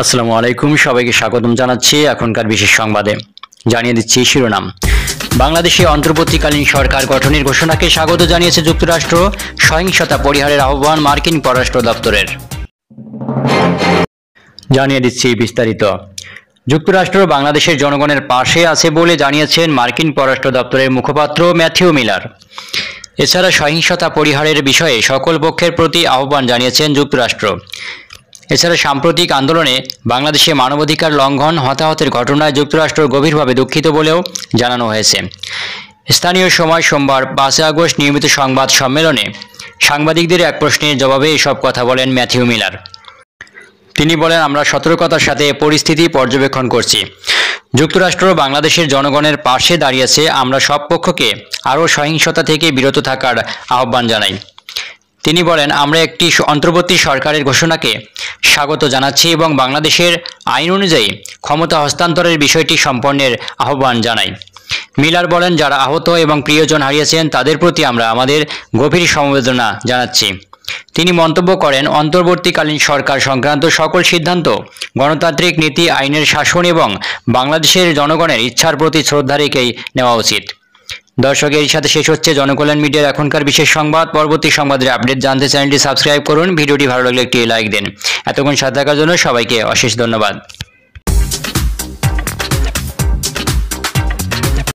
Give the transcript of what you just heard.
আসসালামু আলাইকুম, সবাইকে স্বাগতম জানাচ্ছি এখনকার বিশেষ সংবাদে। জানিয়ে দিচ্ছি শিরোনাম। বাংলাদেশে অন্তর্বর্তীকালীন সরকার গঠনের ঘোষণাকে স্বাগত জানিয়েছে যুক্তরাষ্ট্র। সহিংসতা পরিহারের আহ্বান মার্কিন পররাষ্ট্র দপ্তরের। জানিয়ে দিচ্ছি বিস্তারিত। যুক্তরাষ্ট্র বাংলাদেশের জনগণের পাশে আছে বলে জানিয়েছেন মার্কিন পররাষ্ট্র দপ্তরের মুখপাত্র ম্যাথিউ মিলার। এছাড়া সহিংসতা পরিহারের বিষয়ে সকল পক্ষের প্রতি আহ্বান জানিয়েছেন যুক্তরাষ্ট্র। এছাড়া সাম্প্রতিক আন্দোলনে বাংলাদেশে মানবাধিকার লঙ্ঘন, হতাহতের ঘটনায় যুক্তরাষ্ট্র গভীরভাবে দুঃখিত বলেও জানানো হয়েছে। স্থানীয় সময় সোমবার 5 আগস্ট নিয়মিত সংবাদ সম্মেলনে সাংবাদিকদের এক প্রশ্নের জবাবে এসব কথা বলেন ম্যাথিউ মিলার। তিনি বলেন, আমরা সতর্কতার সাথে পরিস্থিতি পর্যবেক্ষণ করছি। যুক্তরাষ্ট্র বাংলাদেশের জনগণের পাশে দাঁড়িয়েছে। আমরা সব পক্ষকে আরও সহিংসতা থেকে বিরত থাকার আহ্বান জানাই। তিনি বলেন, আমরা একটি অন্তর্বর্তী সরকারের ঘোষণাকে স্বাগত জানাচ্ছি এবং বাংলাদেশের আইন অনুযায়ী ক্ষমতা হস্তান্তরের বিষয়টি সম্পন্নের আহ্বান জানাই। মিলার বলেন, যারা আহত এবং প্রিয়জন হারিয়েছেন তাদের প্রতি আমরা আমাদের গভীর সমবেদনা জানাচ্ছি। তিনি মন্তব্য করেন, অন্তর্বর্তীকালীন সরকার সংক্রান্ত সকল সিদ্ধান্ত গণতান্ত্রিক নীতি, আইনের শাসন এবং বাংলাদেশের জনগণের ইচ্ছার প্রতি শ্রদ্ধা রেখেই নেওয়া উচিত। দর্শক, এর সাথে শেষ হচ্ছে জনকল্যাণ মিডিয়ার এখনকার বিশেষ সংবাদ। পরবর্তী সংবাদের আপডেট জানতে চ্যানেলটি সাবস্ক্রাইব করুন। ভিডিওটি ভালো লাগলে একটি লাইক দিন। এতক্ষণ সাথে থাকার জন্য সবাইকে অশেষ ধন্যবাদ।